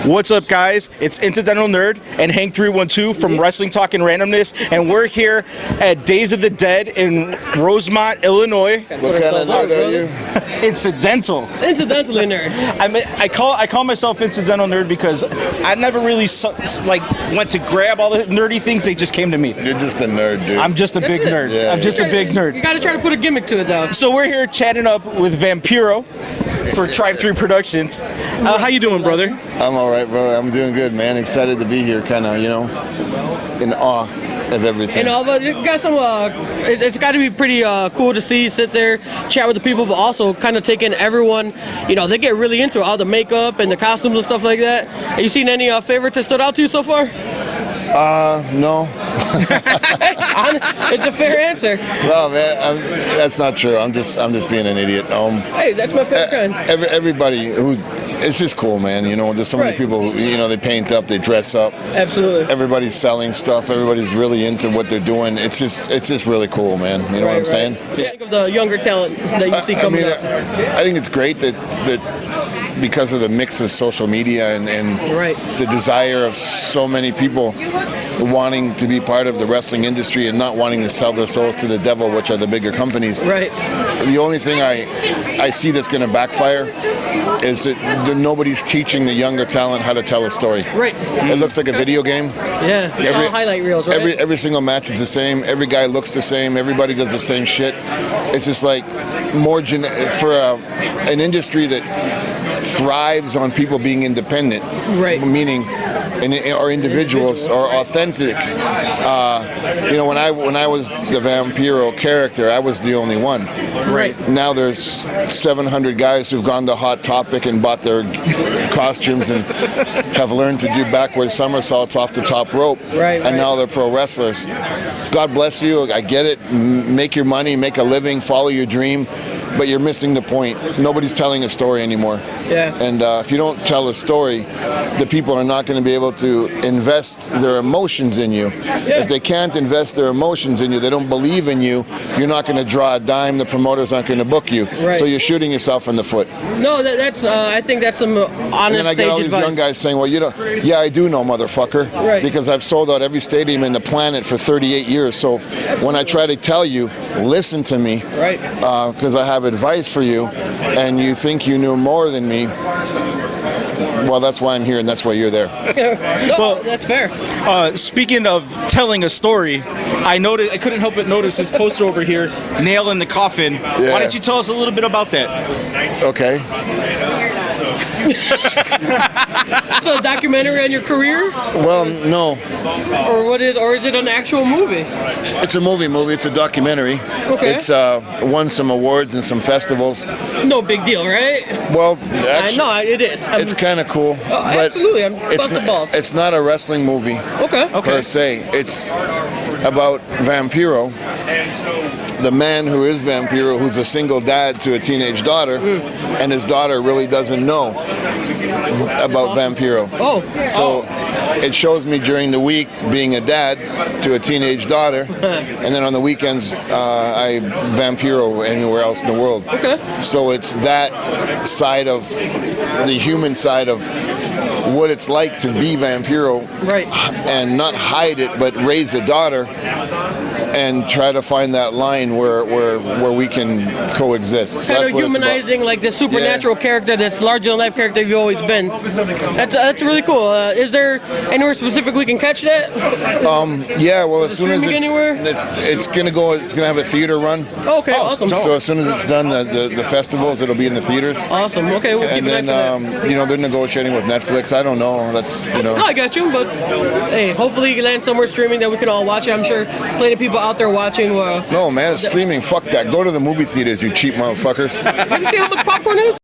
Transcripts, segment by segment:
What's up, guys? It's Incidental Nerd and Hank 312 from Wrestling Talk and Randomness, and we're here at Days of the Dead in Rosemont, Illinois. What kind of nerd are you? Incidental. It's incidentally nerd. I call myself Incidental Nerd because I never really went to grab all the nerdy things. They just came to me. You're just a nerd, dude. I'm just a big nerd. Yeah, I'm just a big nerd. You gotta try to put a gimmick to it, though. So we're here chatting up with Vampiro for Tribe 3 Productions. How you doing, brother? I'm all right, brother. I'm doing good, man. Excited to be here, kind of, in awe of everything. But you got some. It's got to be pretty cool to see, sit there, chat with the people, but also kind of take in everyone. They get really into all the makeup and the costumes and stuff like that. Have you seen any favorites that stood out to you so far? No. It's a fair answer. No, man, that's not true. I'm just being an idiot. Hey, that's my favorite kind. Everybody it's just cool, man. There's so many people who, they paint up, they dress up. Absolutely. Everybody's selling stuff. Everybody's really into what they're doing. It's just really cool, man. You know what I'm saying? Yeah. Think of the younger talent that you see coming up. I think it's great that because of the mix of social media and the desire of so many people wanting to be part of the wrestling industry and not wanting to sell their souls to the devil, which are the bigger companies. Right. The only thing I see that's going to backfire is that nobody's teaching the younger talent how to tell a story. Right. It looks like a video game. Yeah. It's all highlight reels, right? Every single match is the same. Every guy looks the same. Everybody does the same shit. It's just like for an industry that thrives on people being independent, meaning or individuals or authentic. When I was the Vampiro character, I was the only one. Right. Now there's 700 guys who've gone to Hot Topic and bought their costumes and have learned to do backward somersaults off the top rope. And now they're pro wrestlers. God bless you. I get it. Make your money, make a living, follow your dream. But you're missing the point. Nobody's telling a story anymore. Yeah. And if you don't tell a story, the people are not going to be able to invest their emotions in you. Yeah. If they can't invest their emotions in you, they don't believe in you, you're not going to draw a dime, the promoters aren't going to book you. Right. So you're shooting yourself in the foot. No, that's I think that's some honest sage advice. And then I get all these young guys saying, well, yeah, I do know, motherfucker. Right. Because I've sold out every stadium in the planet for 38 years. So when I try to tell you, listen to me. Right. Because I have advice for you, and you think you knew more than me. Well, that's why I'm here, and that's why you're there. Well, that's fair. Speaking of telling a story, I couldn't help but notice this poster over here, Nail in the Coffin. Yeah. Why don't you tell us a little bit about that? Okay. So a documentary on your career? Well, no. Or is it an actual movie? It's a movie. It's a documentary. Okay. It's won some awards and some festivals. No big deal, right? Well, actually, I know it is. It's kind of cool. But absolutely, I'm it's the balls. It's not a wrestling movie. Okay. Per se. It's about Vampiro, the man who is Vampiro, who's a single dad to a teenage daughter, and his daughter really doesn't know about Vampiro. So it shows me during the week being a dad to a teenage daughter, and then on the weekends I Vampiro anywhere else in the world. Okay. So it's that side of the human side of what it's like to be Vampiro, and not hide it, but raise a daughter and try to find that line where we can coexist. So kind that's of what humanizing like this supernatural character, this larger than life character you've always been. That's really cool. Is there anywhere specific we can catch that? Yeah, well, as soon as it's gonna have a theater run. Okay, awesome. So as soon as it's done, the festivals, it'll be in the theaters. Awesome. Okay, we'll keep and then they're negotiating with Netflix. I don't know. That's No, I got you. But hey, hopefully you land somewhere streaming that we can all watch it. I'm sure plenty of people out there watching. No, man, it's streaming. Fuck that. Go to the movie theaters, you cheap motherfuckers. Have you seen how much popcorn is?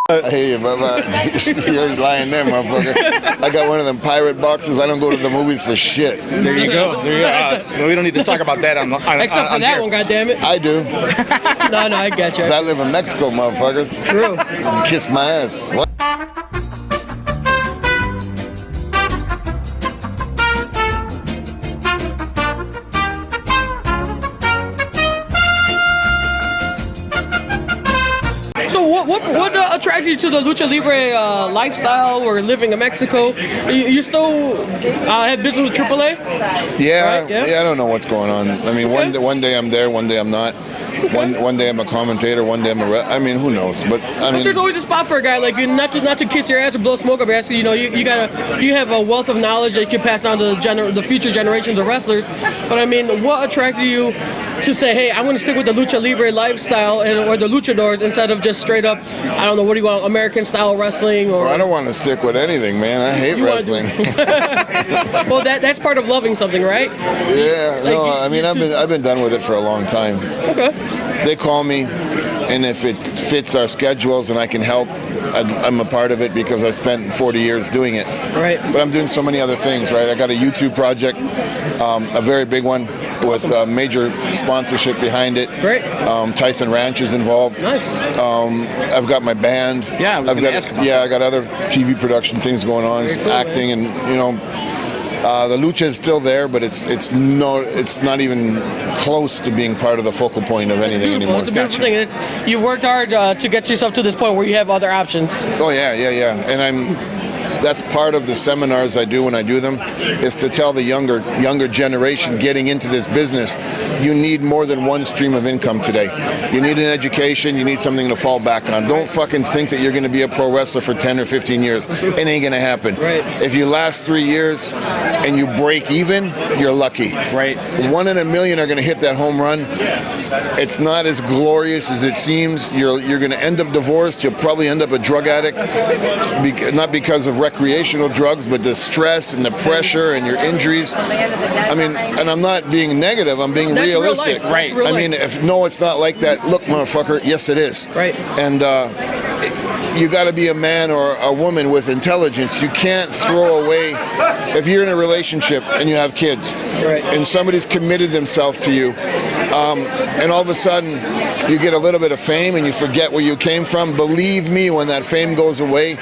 I hear you, but you're lying there, motherfucker. I got one of them pirate boxes. I don't go to the movies for shit. There you go. We don't need to talk about that Except for that one, goddammit. I do. No, I got you. Because I live in Mexico, motherfuckers. True. Kiss my ass. What? What attracted you to the Lucha Libre lifestyle or living in Mexico? You still have business with AAA? Yeah, Right, yeah. I don't know what's going on. I mean, Okay. one day I'm there, one day I'm not. One day I'm a commentator, one day I'm a I mean, who knows? But I mean, There's always a spot for a guy like you, not to kiss your ass or blow smoke up your ass. You know, you have a wealth of knowledge that you can pass down to the future generations of wrestlers. But I mean, what attracted you to say, hey, I'm going to stick with the Lucha Libre lifestyle or the luchadors instead of just straight up, I don't know, what do you want, American style wrestling? Or I don't want to stick with anything, man. I hate wrestling. Well, that's part of loving something, right? Yeah, Like, no, I mean, I've been done with it for a long time. Okay. They call me, and if it fits our schedules and I can help, I'm a part of it because I spent 40 years doing it. Right. But I'm doing so many other things, right? I got a YouTube project, a very big one with major sponsorship behind it. Great. Tyson Ranch is involved. Nice. I've got my band. Yeah, I was gonna ask about that. I got other TV production things going on, Very cool, acting, and the lucha is still there, but it's not even close to being part of the focal point of anything Beautiful. anymore. It's a beautiful thing. You worked hard to get yourself to this point where you have other options. Oh yeah, and that's part of the seminars I do when I do them, is to tell the younger generation getting into this business, you need more than one stream of income today. You need an education, you need something to fall back on. Don't fucking think that you're going to be a pro wrestler for 10 or 15 years. It ain't going to happen. Right. If you last 3 years and you break even, you're lucky. Right. 1 in a million are going to hit that home run. It's not as glorious as it seems. You're going to end up divorced. You'll probably end up a drug addict, not because of recreational drugs, but the stress and the pressure and your injuries. I mean, and I'm not being negative. I'm being That's real realistic. life. Right. That's real I mean, life. it's not like that. Look, motherfucker. Yes, it is. Right. And you got to be a man or a woman with intelligence. You can't throw away, if you're in a relationship and you have kids, Right. and somebody's committed themselves to you, and all of a sudden you get a little bit of fame and you forget where you came from. Believe me, when that fame goes away,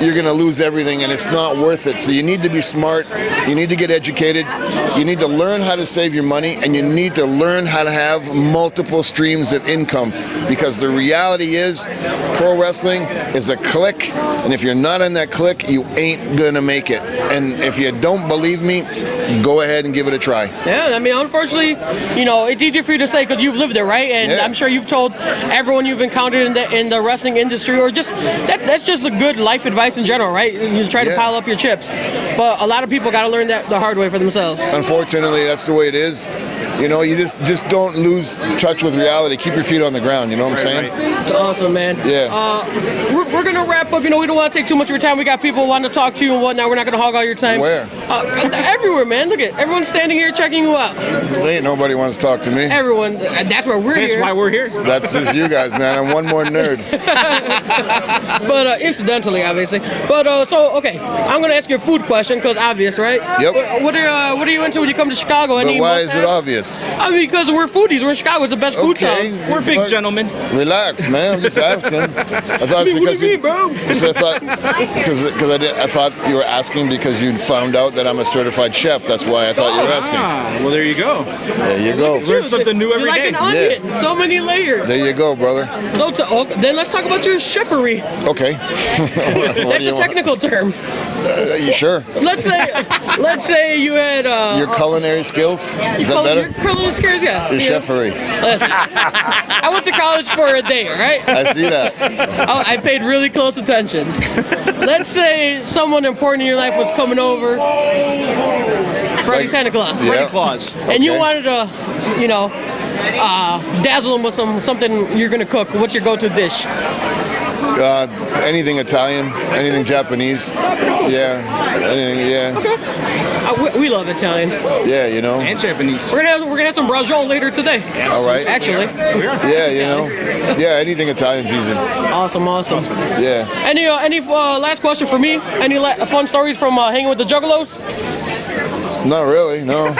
you're going to lose everything, and it's not worth it. So you need to be smart. You need to get educated. You need to learn how to save your money, and you need to learn how to have multiple streams of income, because the reality is pro wrestling is a clique, and if you're not in that clique, you ain't going to make it. And if you don't believe me, go ahead and give it a try. Yeah, I mean, unfortunately, it's easier for you to say because you've lived there, right? And Yeah. I'm sure you've told everyone you've encountered in the wrestling industry, or just that's just a good life advice in general, right? You try to Yeah. pile up your chips, but a lot of people got to learn that the hard way for themselves. Unfortunately, that's the way it is. You just don't lose touch with reality. Keep your feet on the ground. You know what I'm saying? It's awesome, man. Yeah. We're gonna wrap up. We don't want to take too much of your time. We got people wanting to talk to you and whatnot. We're not gonna hog all your time. Where? Everywhere, man. Look at everyone standing here checking you out. Ain't nobody wants to talk to me. Everyone. That's where we're That's here. why we're here. That's just you guys, man. I'm one more nerd. But incidentally, obviously. But so okay, I'm gonna ask you a food question because obvious, right? Yep. What are you into when you come to Chicago? But Any why is it must-haves? obvious? I mean, because we're foodies. We're in Chicago. It's the best food Okay. town. We're big Fuck. gentlemen. Relax, man. I'm just asking. I thought it's What because do you mean, bro? So I thought you were asking because you found out that I'm a certified chef. That's why I thought you were asking. Ah, well, there you go. There you go. Learn something new every You're like day. an onion. So many layers. There you go, brother. So then let's talk about your chefery. Okay. What do That's you a want? technical term. You sure? Let's say you had Your culinary skills? Is that your better? culinary skills, yes. Your Yeah. chefery. Listen, I went to college for a day, all right? I see that. I paid really close attention. Let's say someone important in your life was coming over, Freddy Like- Santa Claus, Yeah. Santa Claus. and you Okay. wanted to, dazzle them with something you're gonna cook. What's your go-to dish? Anything Italian, anything Japanese. Yeah. Anything, yeah. We love Italian. Yeah, And Japanese. We're gonna have some braciole later today. All right. Actually, Yeah, Yeah, anything Italian's easy. awesome. Yeah. Any last question for me? Any fun stories from hanging with the Juggalos? Not really, no.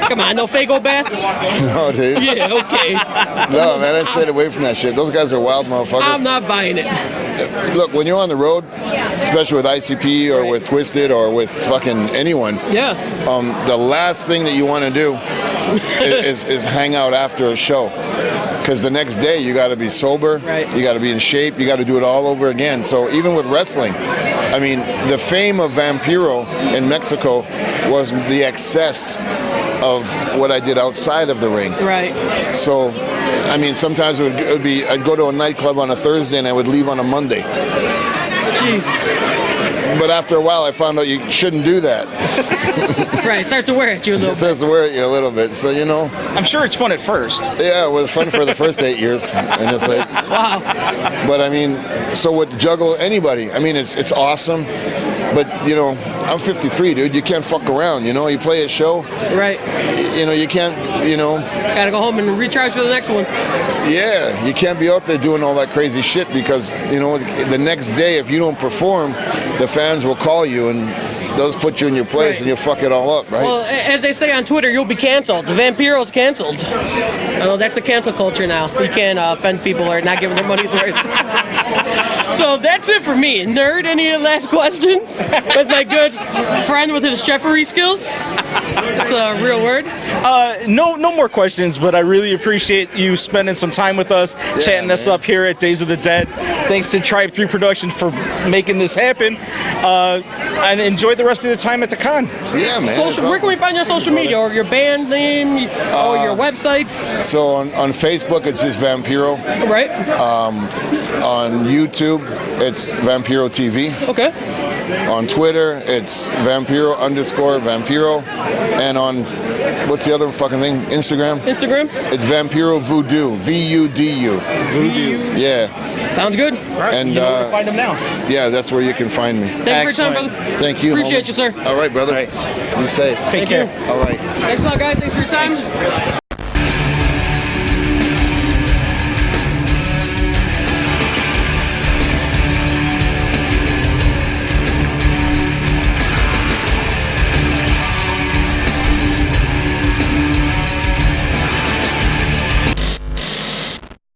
Come on, no Fago baths? No, dude. Yeah, okay. No, man, I stayed away from that shit. Those guys are wild motherfuckers. I'm not buying it. Look, when you're on the road, especially with ICP or with Twisted or with fucking anyone, Yeah. the last thing that you want to do is hang out after a show. because the next day you got to be sober, Right. you got to be in shape, you got to do it all over again. So even with wrestling, I mean, the fame of Vampiro in Mexico was the excess of what I did outside of the ring. Right. So, I mean, sometimes it would be, I'd go to a nightclub on a Thursday and I would leave on a Monday. Jeez. But after a while, I found out you shouldn't do that. Right. Starts to wear at you a It little bit. starts to wear at you a little bit. So, you know, I'm sure it's fun at first. yeah, it was fun for the first 8 years. And it's like, Wow. but I mean, so with juggle anybody, I mean, it's awesome. But, you know, I'm 53, dude. You can't fuck around, you know? You play a show, Right. you know, you can't, you know, Gotta go home and recharge for the next one. yeah, you can't be out there doing all that crazy shit because, you know, the next day, if you don't perform, the fans will call you and they'll just put you in your place Right. and you'll fuck it all up, right? Well, as they say on Twitter, you'll be canceled. The Vampiro's canceled. I know that's the cancel culture now. You can't offend people or not give them their money's worth. So that's it for me. Nerd, any last questions? With my good friend with his cheffery skills. It's a real word. No more questions, but I really appreciate you spending some time with us, chatting us man. up here at Days of the Dead. Thanks to Tribe 3 Productions for making this happen. And enjoy the rest of the time at the con. Yeah, man. it's Where can we awesome. find your social media or your band name or your websites? So on Facebook, it's just Vampiro. Right? On YouTube, it's Vampiro TV. Okay. On Twitter, it's Vampiro_Vampiro. And on, what's the other fucking thing? Instagram? Instagram? It's Vampiro Voodoo. VUDU. Voodoo. Yeah. Sounds good. And You know where to find them now. yeah, that's where you can find me. Thank you for your time, Excellent. brother. Thank you. Appreciate homie. you, sir. All right, brother. All right. Be safe. Take Thank care. you. All right. Thanks a lot, guys. Thanks for your time.